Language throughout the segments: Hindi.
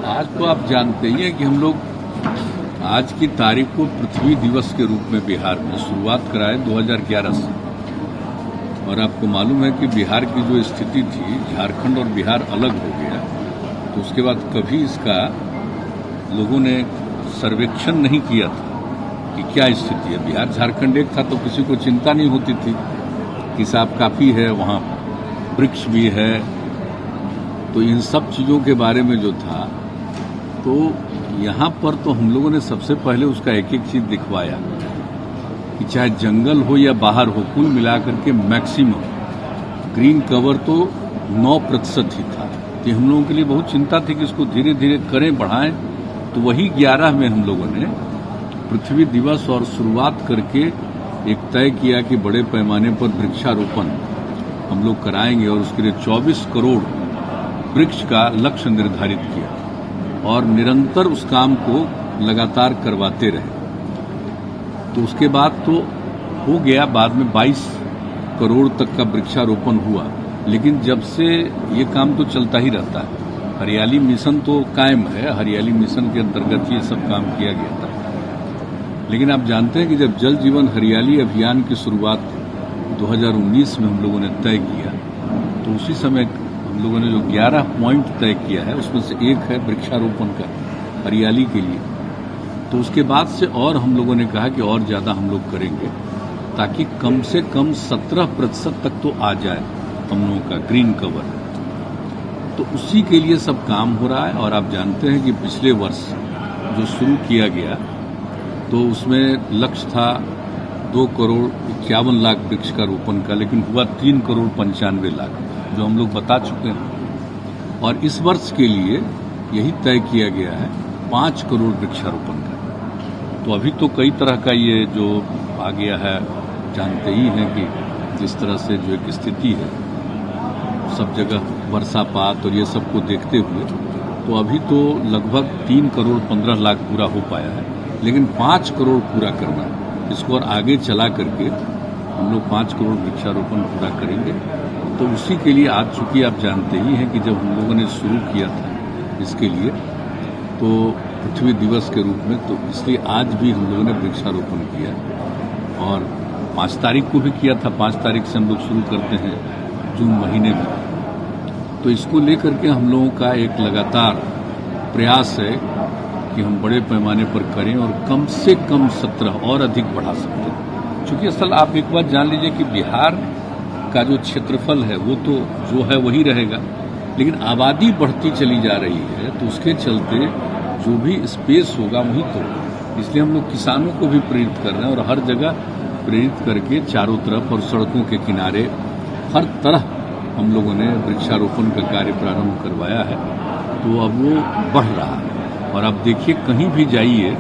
आज तो आप जानते ही हैं कि हम लोग आज की तारीख को पृथ्वी दिवस के रूप में बिहार में शुरुआत कराए 2011 से। और आपको मालूम है कि बिहार की जो स्थिति थी, झारखंड और बिहार अलग हो गया, तो उसके बाद कभी इसका लोगों ने सर्वेक्षण नहीं किया था कि क्या स्थिति है। बिहार झारखंड एक था तो किसी को चिंता नहीं होती थी कि साहब काफी है, वहाँ वृक्ष भी है। तो इन सब चीजों के बारे में जो था, तो यहाँ पर तो हम लोगों ने सबसे पहले उसका एक एक चीज दिखवाया कि चाहे जंगल हो या बाहर हो, कुल मिलाकर के मैक्सिमम ग्रीन कवर तो 9% ही था। तो हम लोगों के लिए बहुत चिंता थी कि इसको धीरे धीरे करें, बढ़ाएं। तो वही 11 में हम लोगों ने पृथ्वी दिवस और शुरुआत करके एक तय किया कि बड़े पैमाने पर वृक्षारोपण हम लोग कराएंगे और उसके लिए 24 करोड़ वृक्ष का लक्ष्य निर्धारित किया और निरंतर उस काम को लगातार करवाते रहे। तो उसके बाद तो हो गया, बाद में 22 करोड़ तक का वृक्षारोपण हुआ। लेकिन जब से ये काम तो चलता ही रहता है। हरियाली मिशन तो कायम है, हरियाली मिशन के अंतर्गत ये सब काम किया गया था। लेकिन आप जानते हैं कि जब जल जीवन हरियाली अभियान की शुरुआत 2019 में हम लोगों ने तय किया, तो उसी समय हम लोगों ने जो 11 पॉइंट तय किया है, उसमें से एक है वृक्षारोपण का हरियाली के लिए। तो उसके बाद से और हम लोगों ने कहा कि और ज्यादा हम लोग करेंगे ताकि कम से कम 17% तक तो आ जाए हम लोगों का ग्रीन कवर। तो उसी के लिए सब काम हो रहा है। और आप जानते हैं कि पिछले वर्ष जो शुरू किया गया, तो उसमें लक्ष्य था 2,51,00,000 वृक्ष का रोपण का, लेकिन हुआ 3,95,00,000 जो हम लोग बता चुके हैं। और इस वर्ष के लिए यही तय किया गया है 5 करोड़ वृक्षारोपण का। तो अभी तो कई तरह का ये जो आ गया है, जानते ही हैं कि जिस तरह से जो एक स्थिति है सब जगह वर्षापात और ये सब को देखते हुए, तो अभी तो लगभग 3,15,00,000 पूरा हो पाया है। लेकिन 5 करोड़ पूरा करना है इसको, और आगे चला करके हम लोग 5 करोड़ वृक्षारोपण पूरा करेंगे। तो उसी के लिए आज चूंकि आप जानते ही हैं कि जब हम लोगों ने शुरू किया था इसके लिए, तो पृथ्वी दिवस के रूप में, तो इसलिए आज भी हम लोगों ने वृक्षारोपण किया और 5 तारीख को भी किया था। 5 तारीख से हम लोग शुरू करते हैं जून महीने में। तो इसको लेकर के हम लोगों का एक लगातार प्रयास है कि हम बड़े पैमाने पर करें और कम से कम 17 और अधिक बढ़ा सकते हैं। चूंकि असल आप एक बात जान लीजिए कि बिहार का जो क्षेत्रफल है वो तो जो है वही रहेगा, लेकिन आबादी बढ़ती चली जा रही है, तो उसके चलते जो भी स्पेस होगा वही तो। इसलिए हम लोग किसानों को भी प्रेरित कर रहे हैं और हर जगह प्रेरित करके चारों तरफ और सड़कों के किनारे हर तरह हम लोगों ने वृक्षारोपण का कार्य प्रारंभ करवाया है। तो अब वो बढ़ रहा है और आप देखिए कहीं भी जाइए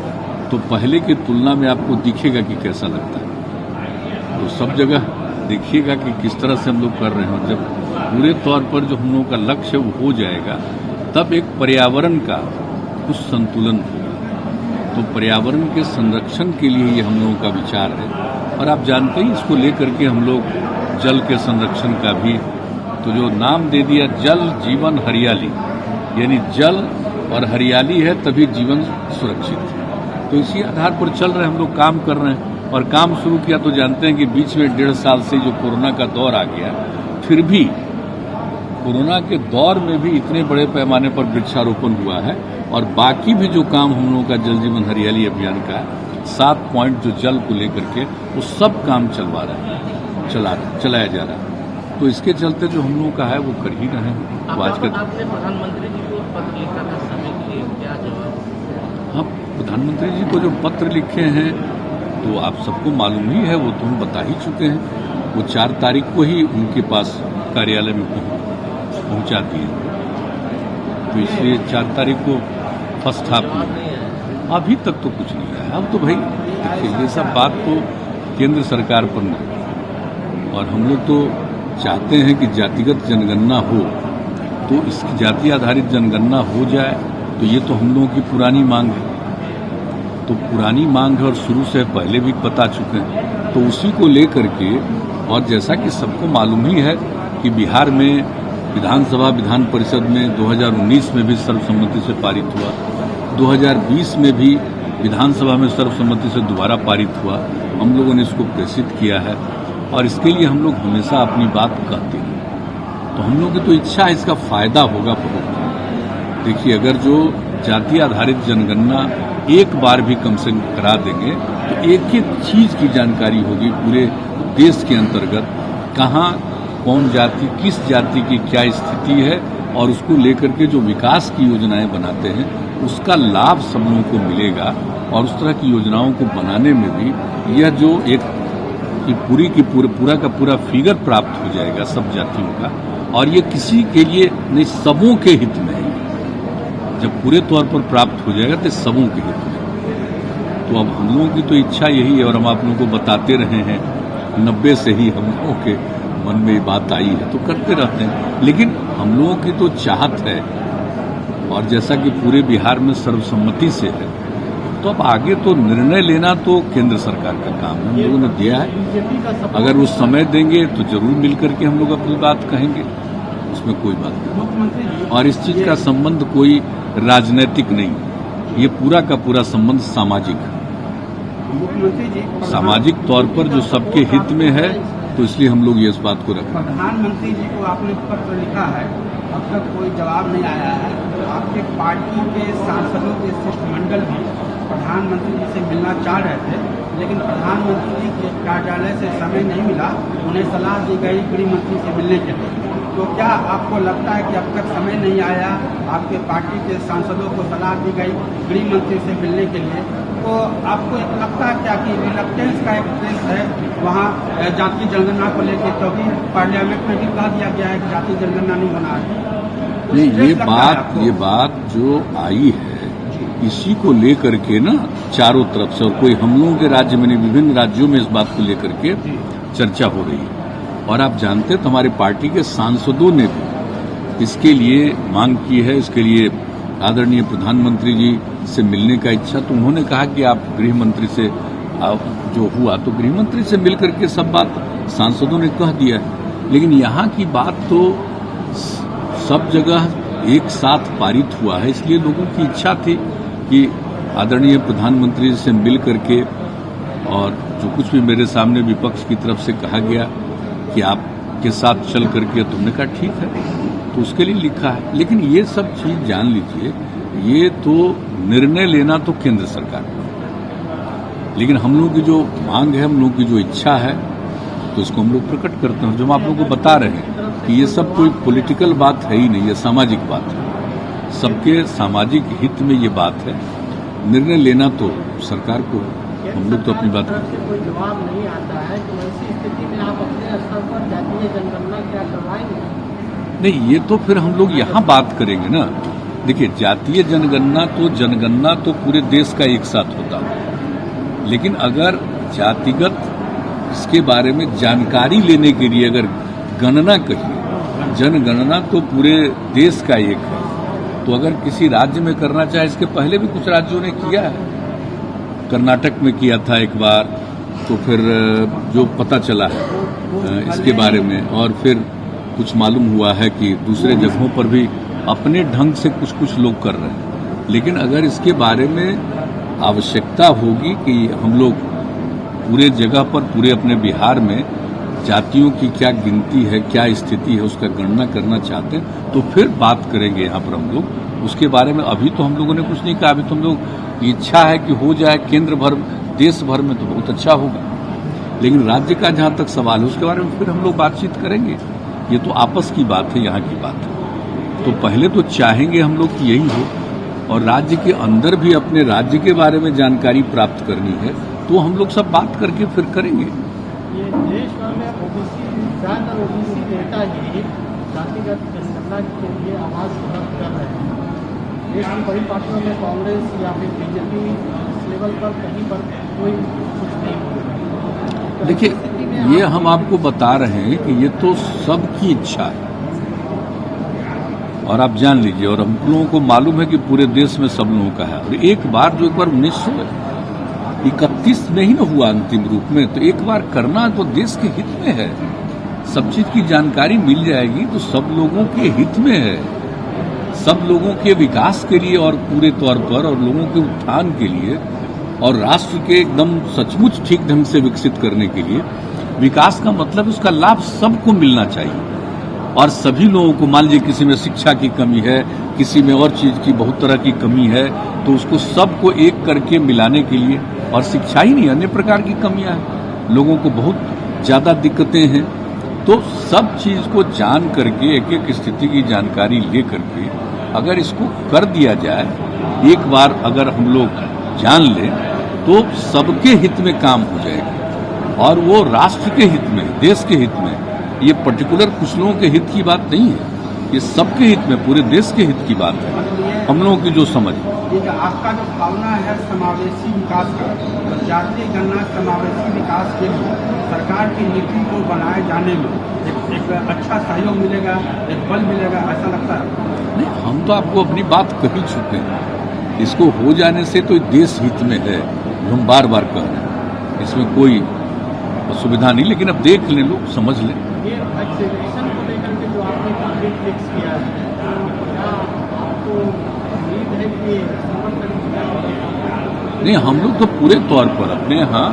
तो पहले की तुलना में आपको दिखेगा कि कैसा लगता है। तो सब जगह देखिएगा कि किस तरह से हम लोग कर रहे हैं। जब पूरे तौर पर जो हम लोगों का लक्ष्य वो हो जाएगा, तब एक पर्यावरण का कुछ संतुलन होगा। तो पर्यावरण के संरक्षण के लिए ये हम लोगों का विचार है। और आप जानते ही इसको लेकर के हम लोग जल के संरक्षण का भी, तो जो नाम दे दिया जल जीवन हरियाली, यानी जल और हरियाली है तभी जीवन सुरक्षित है। तो इसी आधार पर चल रहे हम लोग, काम कर रहे हैं। और काम शुरू किया तो जानते हैं कि बीच में 1.5 साल से जो कोरोना का दौर आ गया, फिर भी कोरोना के दौर में भी इतने बड़े पैमाने पर वृक्षारोपण हुआ है। और बाकी भी जो काम हम लोगों का जल जीवन हरियाली अभियान का 7 पॉइंट जो जल को लेकर के, वो सब काम चलाया जा रहा है। तो इसके चलते जो हम लोगों का है वो कर ही रहे हैं। तो आज का आपने प्रधानमंत्री जी को पत्र लिखा था, समय के लिए क्या जवाब? हाँ, प्रधानमंत्री जी को जो पत्र लिखे हैं तो आप सबको मालूम ही है, वो तो हम बता ही चुके हैं। वो 4 तारीख को ही उनके पास कार्यालय में पहुंचा दिए। तो इसलिए 4 तारीख को फर्स्ट हाफ में, अभी तक तो कुछ नहीं आया। अब तो भाई देखिए, ये सब बात तो केंद्र सरकार पर नहीं, और हम लोग तो चाहते हैं कि जातिगत जनगणना हो, तो इसकी जाति आधारित जनगणना हो जाए। तो ये तो हम लोगों की पुरानी मांग है, तो पुरानी मांग है और शुरू से पहले भी बता चुके हैं। तो उसी को लेकर के, और जैसा कि सबको मालूम ही है कि बिहार में विधानसभा विधान परिषद में 2019 में भी सर्वसम्मति से पारित हुआ, 2020 में भी विधानसभा में सर्वसम्मति से दोबारा पारित हुआ। हम लोगों ने इसको प्रेषित किया है और इसके लिए हम लोग हमेशा अपनी बात कहते हैं। तो हम लोगों की तो इच्छा है, इसका फायदा होगा बहुत। देखिए, अगर जो जाति आधारित जनगणना एक बार भी कम से कम करा देंगे तो एक एक चीज की जानकारी होगी पूरे देश के अंतर्गत, कहाँ कौन जाति, किस जाति की क्या स्थिति है, और उसको लेकर के जो विकास की योजनाएं बनाते हैं उसका लाभ सब लोगों को मिलेगा। और उस तरह की योजनाओं को बनाने में भी यह जो एक की पूरा का पूरा फिगर प्राप्त हो जाएगा सब जातियों का, और ये किसी के लिए नहीं, सबों के हित में है। जब पूरे तौर पर प्राप्त हो जाएगा तो सबों के हित में। तो अब हम लोगों की तो इच्छा यही है, और हम आप लोगों को बताते रहे हैं, 90 से ही हम लोगों के मन में ये बात आई है, तो करते रहते हैं। लेकिन हम लोगों की तो चाहत है, और जैसा कि पूरे बिहार में सर्वसम्मति से है, तो अब आगे तो निर्णय लेना तो केंद्र सरकार का काम है, हम लोगों ने दिया है। अगर वो समय देंगे तो जरूर मिल करके हम लोग अपनी बात कहेंगे, उसमें कोई बात नहीं। और इस चीज का संबंध कोई राजनीतिक नहीं, ये पूरा का पूरा संबंध सामाजिक है। सामाजिक तौर पर जो सबके हित में है, तो इसलिए हम लोग ये इस बात को रखें। प्रधानमंत्री जी को आपने पत्र लिखा है, अब तक कोई जवाब नहीं आया है। आपके पार्टी के सांसदों के शिष्टमंडल भी प्रधानमंत्री जी से मिलना चाह रहे थे, लेकिन प्रधानमंत्री जी के कार्यालय से समय नहीं मिला, उन्हें सलाह दी गई गृह मंत्री से मिलने के लिए। तो क्या आपको लगता है कि अब तक समय नहीं आया, आपके पार्टी के सांसदों को सलाह दी गई गृह मंत्री से मिलने के लिए, तो आपको एक लगता है क्या कि रिलक्टेंस का एक ट्रेस है वहाँ जातीय जनगणना को लेकर, क्योंकि पार्लियामेंट में भी कह दिया गया है कि जातीय जनगणना नहीं होना है? नहीं, ये बात जो आई है इसी को लेकर के ना चारों तरफ से, और कोई हम लोगों के राज्य में नहीं, विभिन्न राज्यों में इस बात को लेकर के चर्चा हो रही है। और आप जानते हैं तो हमारे पार्टी के सांसदों ने भी इसके लिए मांग की है, इसके लिए आदरणीय प्रधानमंत्री जी से मिलने का इच्छा। तो उन्होंने कहा कि आप गृह मंत्री से जो हुआ, तो गृह मंत्री से मिल करके सब बात सांसदों ने कह दिया है। लेकिन यहाँ की बात तो सब जगह एक साथ पारित हुआ है, इसलिए लोगों की इच्छा थी कि आदरणीय प्रधानमंत्री से मिल करके, और जो कुछ भी मेरे सामने विपक्ष की तरफ से कहा गया कि आपके साथ चल करके, तुमने कहा ठीक है, तो उसके लिए लिखा है। लेकिन ये सब चीज जान लीजिए, ये तो निर्णय लेना तो केंद्र सरकार का, लेकिन हम लोगों की जो मांग है, हम लोगों की जो इच्छा है, तो इसको हम लोग प्रकट करते हैं। जो हम आप लोगों को बता रहे हैं कि ये सब कोई पॉलिटिकल बात है ही नहीं, ये सामाजिक बात है, सबके सामाजिक हित में ये बात है। निर्णय लेना तो सरकार को, हम लोग तो अपनी बात करते हैं। कोई जवाब नहीं आता है, तो ऐसी स्थिति में आप अपने स्तर पर जातीय जनगणना क्या करवाएंगे? नहीं, ये तो फिर हम लोग यहाँ बात करेंगे ना। देखिए, जातीय जनगणना तो पूरे देश का एक साथ होता है, लेकिन अगर जातिगत इसके बारे में जानकारी लेने के लिए अगर गणना कहिए, जनगणना तो पूरे देश का एक है। तो अगर किसी राज्य में करना चाहे, इसके पहले भी कुछ राज्यों ने किया है, कर्नाटक में किया था एक बार, तो फिर जो पता चला है इसके बारे में, और फिर कुछ मालूम हुआ है कि दूसरे जगहों पर भी अपने ढंग से कुछ लोग कर रहे हैं। लेकिन अगर इसके बारे में आवश्यकता होगी कि हम लोग पूरे जगह पर, पूरे अपने बिहार में जातियों की क्या गिनती है, क्या स्थिति है, उसका गणना करना चाहते हैं, तो फिर बात करेंगे यहाँ पर हम लोग उसके बारे में। अभी तो हम लोगों ने कुछ नहीं कहा, अभी तो हम लोग की इच्छा है कि हो जाए केंद्र भर, देश भर में तो बहुत अच्छा होगा। लेकिन राज्य का जहाँ तक सवाल है, उसके बारे में फिर हम लोग बातचीत करेंगे। ये तो आपस की बात है, यहाँ की बात है। तो पहले तो चाहेंगे हम लोग कि यही हो, और राज्य के अंदर भी अपने राज्य के बारे में जानकारी प्राप्त करनी है, तो हम लोग सब बात करके फिर करेंगे। ये देश भर में ज्यादातर ओबीसी नेता ही जातिगत जनगणना के लिए आवाज बुलंद कर रहे हैं। देश की बड़ी पार्टियों में कांग्रेस या फिर बीजेपी इस लेवल पर कहीं पर कोई कुछ नहीं हो रहा। देखिए, ये हम आपको बता रहे हैं कि ये तो सबकी इच्छा है, और आप जान लीजिए, और हम लोगों को मालूम है कि पूरे देश में सब लोगों का है। और एक बार 1931 में ही न हुआ अंतिम रूप में, तो एक बार करना तो देश के हित में है। सब चीज की जानकारी मिल जाएगी तो सब लोगों के हित में है, सब लोगों के विकास के लिए और पूरे तौर पर और लोगों के उत्थान के लिए और राष्ट्र के एकदम सचमुच ठीक ढंग से विकसित करने के लिए। विकास का मतलब उसका लाभ सबको मिलना चाहिए और सभी लोगों को। मान लीजिए किसी में शिक्षा की कमी है, किसी में और चीज की बहुत तरह की कमी है, तो उसको सबको एक करके मिलाने के लिए। और शिक्षा ही नहीं, अन्य प्रकार की कमियां हैं, लोगों को बहुत ज्यादा दिक्कतें हैं, तो सब चीज को जान करके एक एक स्थिति की जानकारी ले करके अगर इसको कर दिया जाए, एक बार अगर हम लोग जान लें तो सबके हित में काम हो जाएगा और वो राष्ट्र के हित में, देश के हित में। ये पर्टिकुलर कुछ लोगों के हित की बात नहीं है, ये सबके हित में, पूरे देश के हित की बात है, हम लोगों की जो समझ। आपका जो भावना है समावेशी विकास का, जातीय गणना समावेशी विकास के लिए सरकार की नीति को बनाए जाने में एक अच्छा सहयोग मिलेगा, एक बल मिलेगा, ऐसा लगता है? नहीं, हम तो आपको अपनी बात कह ही चुके हैं। इसको हो जाने से तो देश हित में है, हम बार बार कह रहे हैं, इसमें कोई असुविधा नहीं। लेकिन अब देख लें, लोग समझ लें। ये वैक्सीनेशन को लेकर के जो आपने टारगेट फिक्स किया है, क्या आपको उम्मीद है कि नहीं, हम लोग तो पूरे तौर पर अपने यहाँ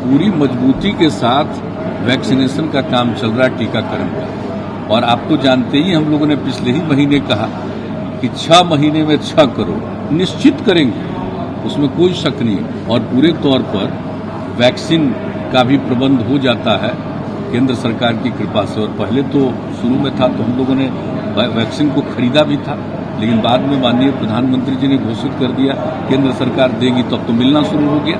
पूरी मजबूती के साथ वैक्सीनेशन का काम चल रहा है, टीकाकरण का। और आप तो जानते ही, हम लोगों ने पिछले ही महीने कहा कि 6 महीने में 6 करोड़ निश्चित करेंगे, उसमें कोई शक नहीं। और पूरे तौर पर वैक्सीन का भी प्रबंध हो जाता है केंद्र सरकार की कृपा से। और पहले तो शुरू में था तो हम लोगों ने वैक्सीन को खरीदा भी था, लेकिन बाद में माननीय प्रधानमंत्री जी ने घोषित कर दिया केंद्र सरकार देगी, तब तो मिलना शुरू हो गया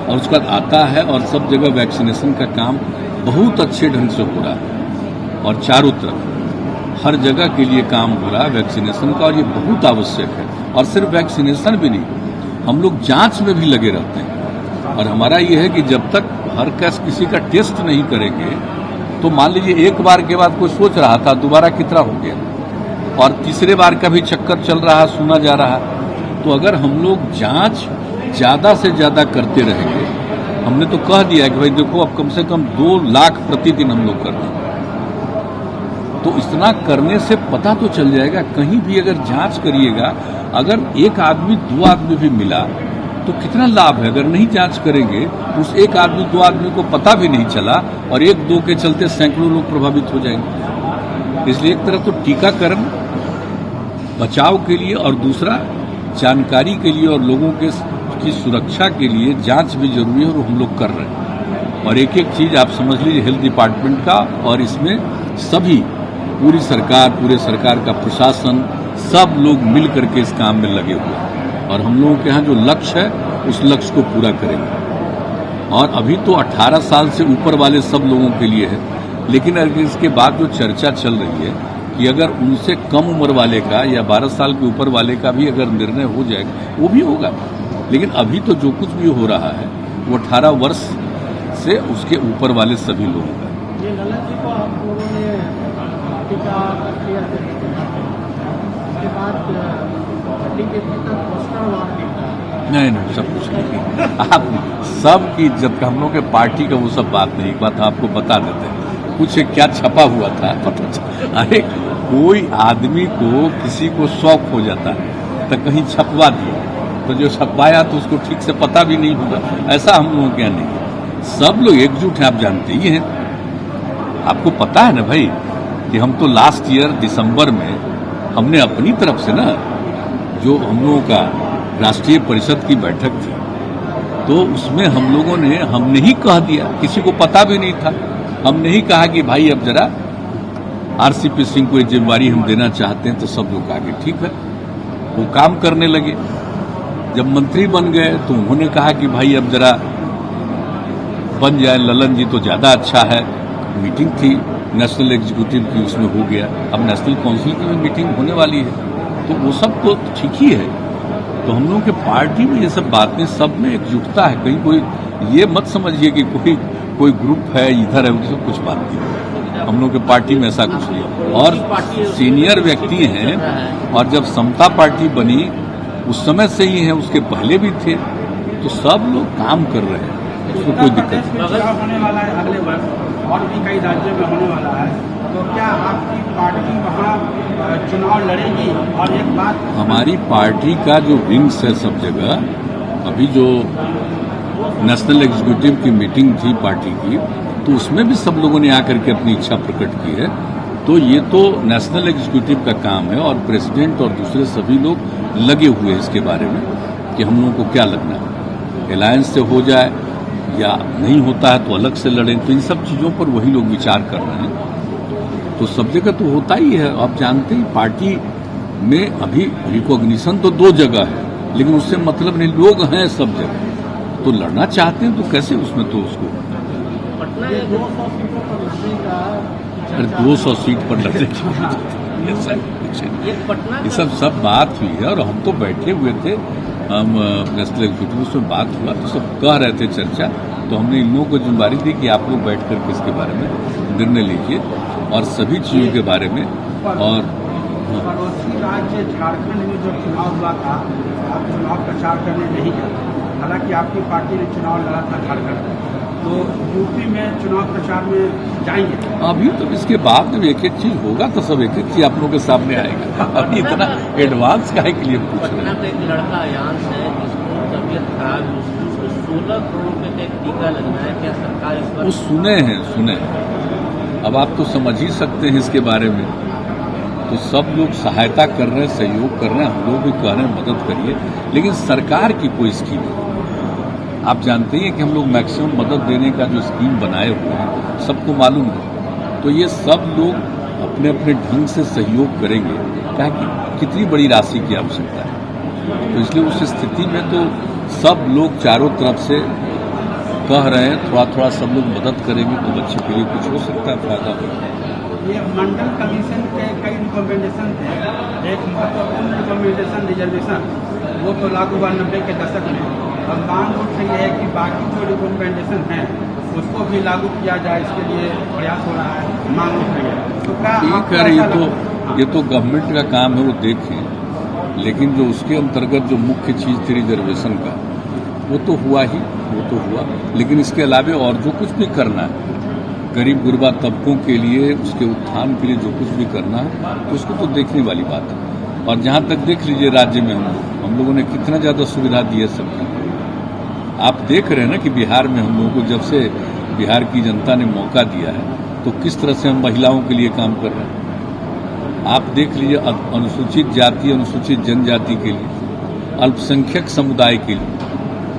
और उसका आता है। और सब जगह वैक्सीनेशन का काम बहुत अच्छे ढंग से हो रहा है और चारों तरफ हर जगह के लिए काम हो रहा है वैक्सीनेशन का, और ये बहुत आवश्यक है। और सिर्फ वैक्सीनेशन भी नहीं, हम लोग जांच में भी लगे रहते हैं। और हमारा ये है कि जब तक हर किसी का टेस्ट नहीं करेंगे, तो मान लीजिए एक बार के बाद कोई सोच रहा था, दोबारा कितना हो गया, और तीसरे बार का भी चक्कर चल रहा, सुना जा रहा। तो अगर हम लोग जांच ज्यादा से ज्यादा करते रहेंगे, हमने तो कह दिया कि भाई देखो, अब कम से कम 2 लाख प्रतिदिन हम लोग कर देंगे, तो इतना करने से पता तो चल जाएगा। कहीं भी अगर जांच करिएगा, अगर एक आदमी 2 आदमी भी मिला तो कितना लाभ है। अगर नहीं जांच करेंगे तो उस एक आदमी 2 आदमी को पता भी नहीं चला और 1-2 के चलते सैकड़ों लोग प्रभावित हो जाएंगे। इसलिए एक तरफ तो टीकाकरण बचाव के लिए और दूसरा जानकारी के लिए और लोगों की सुरक्षा के लिए जांच भी जरूरी है, और हम लोग कर रहे हैं। और एक एक चीज आप समझ लीजिए हेल्थ डिपार्टमेंट का, और इसमें सभी पूरी सरकार, पूरे सरकार का प्रशासन, सब लोग मिल करके इस काम में लगे हुए हैं। और हम लोगों के यहाँ जो लक्ष्य है उस लक्ष्य को पूरा करेंगे। और अभी तो 18 साल से ऊपर वाले सब लोगों के लिए है, लेकिन अगर इसके बाद जो चर्चा चल रही है कि अगर उनसे कम उम्र वाले का या 12 साल के ऊपर वाले का भी अगर निर्णय हो जाएगा, वो भी होगा। लेकिन अभी तो जो कुछ भी हो रहा है वो 18 वर्ष से उसके ऊपर वाले सभी लोगों का। ये ललन जी को आप लोगों ने टीका किया, उसके बाद पार्टी के भीतर पोस्टर वार किया। नहीं, सब कुछ नहीं। आप सब की इज्जत का, हम लोग के पार्टी का वो सब बात नहीं। एक बात आपको बता देते हैं, कुछ क्या छपा हुआ था पता चला। अरे कोई आदमी को, किसी को शौक हो जाता है तो कहीं छपवा दिया, तो जो छपवाया तो उसको ठीक से पता भी नहीं होगा। ऐसा हम लोगों के यहाँ नहीं, सब लोग एकजुट हैं। आप जानते ही हैं, आपको पता है ना भाई कि हम तो लास्ट ईयर दिसंबर में हमने अपनी तरफ से ना, जो हम लोगों का राष्ट्रीय परिषद की बैठक थी, तो उसमें हम लोगों ने, हमने ही कह दिया, किसी को पता भी नहीं था, हमने ही कहा कि भाई अब जरा आरसीपी सिंह को ये जिम्मेवारी हम देना चाहते हैं। तो सब लोग आगे ठीक है, वो काम करने लगे। जब मंत्री बन गए तो उन्होंने कहा कि भाई अब जरा बन जाए ललन जी तो ज्यादा अच्छा है। मीटिंग थी नेशनल एग्जीक्यूटिव की, उसमें हो गया। अब नेशनल काउंसिल की भी मीटिंग होने वाली है, तो वो सब तो ठीक ही है। तो हम लोगों के पार्टी में ये सब बातें, सब में एकजुटता है। कहीं कोई ये मत समझिए कि कोई ग्रुप है इधर है, उधर, कुछ बात नहीं। हम लोग के पार्टी में ऐसा कुछ नहीं। और सीनियर व्यक्ति हैं, और जब समता पार्टी बनी उस समय से ही है, उसके पहले भी थे, तो सब लोग काम कर रहे हैं, उसमें कोई दिक्कत नहीं। होने वाला है अगले वर्ष, और भी कई राज्यों में होने वाला है, तो क्या आपकी पार्टी वहाँ चुनाव लड़ेगी? और एक बात, हमारी पार्टी का जो विंग्स है सब जगह, अभी जो नेशनल एग्जीक्यूटिव की मीटिंग थी पार्टी की, तो उसमें भी सब लोगों ने आकर के अपनी इच्छा प्रकट की है। तो ये तो नेशनल एग्जीक्यूटिव का काम है और प्रेसिडेंट और दूसरे सभी लोग लगे हुए हैं इसके बारे में कि हम लोगों को क्या लगना है, अलायंस से हो जाए या नहीं होता है तो अलग से लड़ें। तो इन सब चीज़ों पर वही लोग विचार कर रहे हैं। तो सब जगह तो होता ही है। आप जानते हैं पार्टी में अभी रिकॉग्निशन तो 2 जगह है, लेकिन उससे मतलब नहीं, लोग हैं सब जगह, तो लड़ना चाहते हैं तो कैसे उसमें तो उसको पटना ये 200 सीटों पर लड़ने का, अरे 200 सीट पर लड़ने की ये सब बात हुई है और हम तो बैठे हुए थे, हम नेशनल एग्जीक्यूटिव उसमें बात हुआ तो सब कह रहे थे चर्चा, तो हमने इन लोगों को जिम्मेदारी दी कि आप लोग बैठ करके इसके बारे में निर्णय लीजिए और सभी चीज़ों के बारे में। और पड़ोसी राज्य झारखंड में जो चुनाव हुआ था, आप चुनाव प्रचार करने नहीं गए, हालांकि आपकी पार्टी ने चुनाव लड़ा था झारखंड में, तो यूपी में चुनाव प्रचार में जाएंगे? अभी तो इसके बाद में एक एक चीज होगा तो सब एक एक चीज आप लोगों के सामने आएगा। अभी इतना एडवांस काहे के लिए पूछ रहे हैं? एक लड़का आयांश है जिसको तबीयत खराब है, उसको 16 करोड़ रुपए का एक टीका लगना है, क्या सरकार इस पर? वो सुने हैं। अब आप तो समझ ही सकते हैं इसके बारे में। तो सब लोग सहायता कर रहे हैं, सहयोग कर रहे हैं, हम लोग भी कह रहे हैं मदद करिए, लेकिन सरकार की कोई स्कीम नहीं। आप जानते हैं कि हम लोग मैक्सिमम मदद देने का जो स्कीम बनाए हुए हैं सबको मालूम है। तो ये सब लोग अपने अपने ढंग से सहयोग करेंगे, क्या कि कितनी बड़ी राशि की आवश्यकता है। तो इसलिए उस स्थिति में तो सब लोग चारों तरफ से कह रहे हैं थोड़ा थोड़ा सब लोग मदद करेंगे तो बच्चे के लिए कुछ हो सकता है, फायदा होगा। ये मंडल कमीशन के कई रिकमेंडेशन थे, एक महत्वपूर्ण रिकमेंडेशन रिजर्वेशन, वो तो लागू हुआ 90 के दशक में। अब मांग उठ रही है कि बाकी जो रिकमेंडेशन है उसको भी लागू किया जाए, इसके लिए प्रयास हो रहा है, मांग उठ रही है। तो क्या ठीक है, ये तो गवर्नमेंट का काम है, वो देखें, लेकिन जो उसके अंतर्गत जो मुख्य चीज़ थी रिजर्वेशन का, वो तो हुआ ही, वो तो हुआ, लेकिन इसके अलावा और जो कुछ भी करना है गरीब गुरबा तबकों के लिए, उसके उत्थान के लिए जो कुछ भी करना है तो उसको तो देखने वाली बात है। और जहाँ तक देख लीजिए राज्य में हम लोगों ने कितना ज़्यादा सुविधा दी है सबको। आप देख रहे हैं ना कि बिहार में हम लोगों को जब से बिहार की जनता ने मौका दिया है तो किस तरह से हम महिलाओं के लिए काम कर रहे हैं। आप देख लीजिए अनुसूचित जाति, अनुसूचित जनजाति के लिए, अल्पसंख्यक समुदाय के लिए,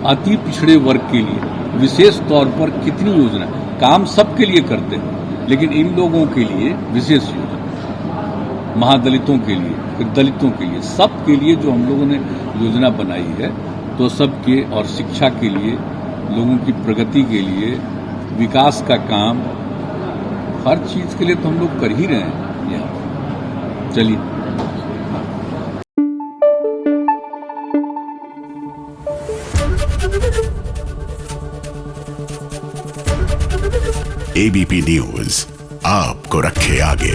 अति पिछड़े वर्ग के लिए विशेष तौर पर कितनी योजना, काम सबके लिए करते हैं, लेकिन इन लोगों के लिए विशेष योजना, महादलितों के लिए, फिर दलितों के लिए, सबके लिए जो हम लोगों ने योजना बनाई है, तो सबके और शिक्षा के लिए, लोगों की प्रगति के लिए, विकास का काम, हर चीज़ के लिए तो हम लोग कर ही रहे हैं यहाँ। चलिए। एबीपी न्यूज आपको रखे आगे।